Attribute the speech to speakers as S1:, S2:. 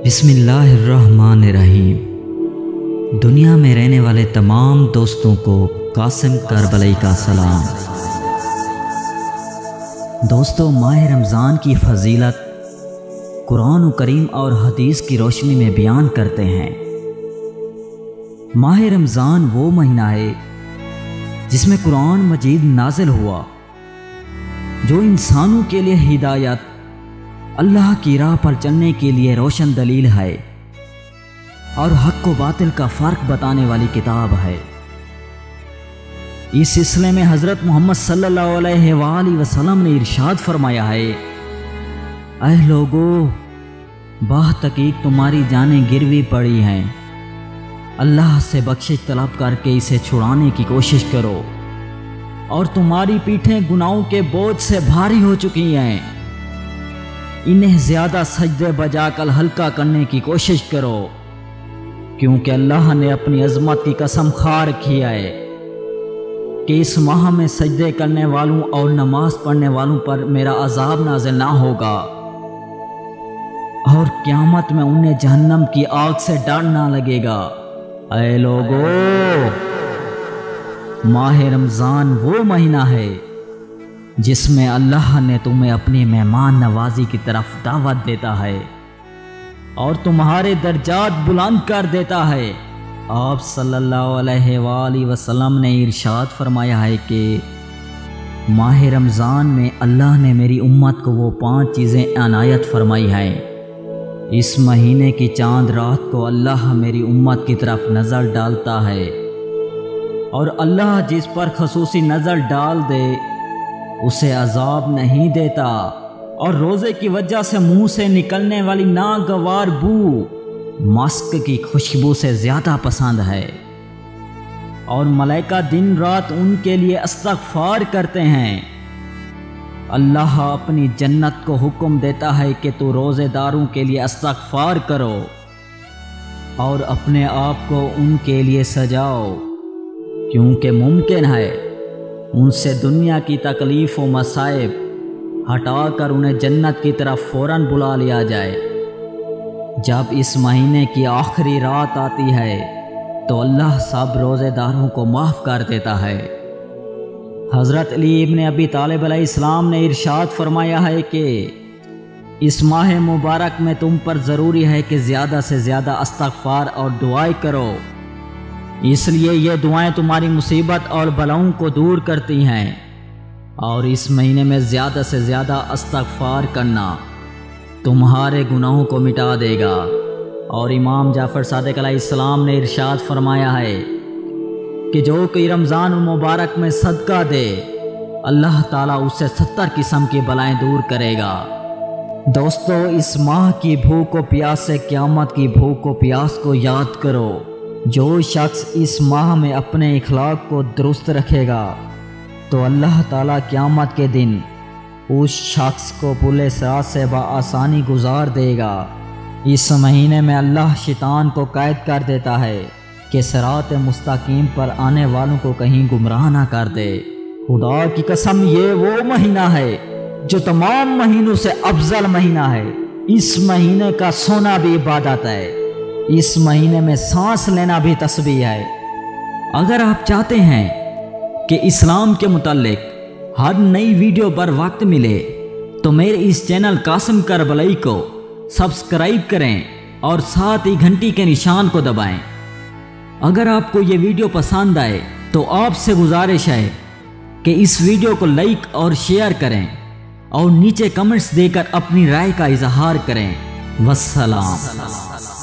S1: बिस्मिल्लाहिर्रहमानिर्रहीम। दुनिया में रहने वाले तमाम दोस्तों को कासिम करबलाई का सलाम। दोस्तों, माह रमज़ान की फ़जीलत कुरान करीम और हदीस की रोशनी में बयान करते हैं। माह रमज़ान वो महीना है जिसमें कुरान मजीद नाजिल हुआ, जो इंसानों के लिए हिदायत, अल्लाह की राह पर चलने के लिए रोशन दलील है और हक़ व बातिल का फ़र्क बताने वाली किताब है। इस सिलसिले में हज़रत मोहम्मद सल्लल्लाहु अलैहि वसल्लम ने इरशाद फरमाया है, ऐ लोगो, बाहतकीक तुम्हारी जानें गिरवी पड़ी हैं, अल्लाह से बख्शिश तलब करके इसे छुड़ाने की कोशिश करो, और तुम्हारी पीठें गुनाहों के बोझ से भारी हो चुकी हैं, इन्हें ज़्यादा सजदे बजाकर हल्का करने की कोशिश करो, क्योंकि अल्लाह ने अपनी अज़मत की कसम खा रखी है कि इस माह में सजदे करने वालों और नमाज पढ़ने वालों पर मेरा अज़ाब नाज़िल ना होगा और क़यामत में उन्हें जहन्नम की आग से डर ना लगेगा। ऐ लोगो, माह रमज़ान वो महीना है जिसमें अल्लाह ने तुम्हें अपनी मेहमान नवाजी की तरफ दावत देता है और तुम्हारे दर्जात बुलंद कर देता है। आप सल्लल्लाहु अलैहि वसल्लम ने इरशाद फरमाया है कि माह रमज़ान में अल्लाह ने मेरी उम्मत को वो 5 चीज़ें अनायत फरमाई हैं। इस महीने की चांद रात को अल्लाह मेरी उम्मत की तरफ नज़र डालता है, और अल्लाह जिस पर खसूसी नज़र डाल दे उसे अजाब नहीं देता, और रोज़े की वजह से मुंह से निकलने वाली नागवार बू मस्क की खुशबू से ज़्यादा पसंद है, और मलाइका दिन रात उनके लिए इस्तग़फ़ार करते हैं। अल्लाह अपनी जन्नत को हुक्म देता है कि तू रोज़ेदारों के लिए इस्तग़फ़ार करो और अपने आप को उनके लिए सजाओ, क्योंकि मुमकिन है उनसे दुनिया की तकलीफ़ व मसाइब हटाकर उन्हें जन्नत की तरफ फ़ौरन बुला लिया जाए। जब इस महीने की आखिरी रात आती है तो अल्लाह सब रोज़ेदारों को माफ़ कर देता है। हज़रत अली इब्न अबी तालिब अलैहिस्सलाम ने इरशाद फरमाया है कि इस माह मुबारक में तुम पर ज़रूरी है कि ज़्यादा से ज़्यादा इस्तग़फ़ार और दुआएं करो, इसलिए ये दुआएं तुम्हारी मुसीबत और बलाओं को दूर करती हैं, और इस महीने में ज़्यादा से ज़्यादा इस्तग़फ़ार करना तुम्हारे गुनाहों को मिटा देगा। और इमाम जाफ़र सादिक़ अलैहिस्सलाम ने इरशाद फरमाया है कि जो कोई रमज़ान मुबारक में सदका दे, अल्लाह ताला उससे 70 किस्म की बलाएं दूर करेगा। दोस्तों, इस माह की भूख व प्यास से क़यामत की भूख व प्यास को याद करो। जो शख्स इस माह में अपने इखलाक को दुरुस्त रखेगा तो अल्लाह ताला क़यामत के दिन उस शख्स को पुले सिरात से बआसानी गुजार देगा। इस महीने में अल्लाह शैतान को कैद कर देता है कि सिरात मुस्तकीम पर आने वालों को कहीं गुमराह ना कर दे। खुदा की कसम, ये वो महीना है जो तमाम महीनों से अफजल महीना है। इस महीने का सोना भी इबादत है, इस महीने में सांस लेना भी तस्बीह है। अगर आप चाहते हैं कि इस्लाम के मुताल्लिक हर नई वीडियो पर वक्त मिले तो मेरे इस चैनल कासिम करबलाई को सब्सक्राइब करें और साथ ही घंटी के निशान को दबाएं। अगर आपको ये वीडियो पसंद आए तो आपसे गुजारिश है कि इस वीडियो को लाइक और शेयर करें और नीचे कमेंट्स देकर अपनी राय का इजहार करें। वस्सलाम।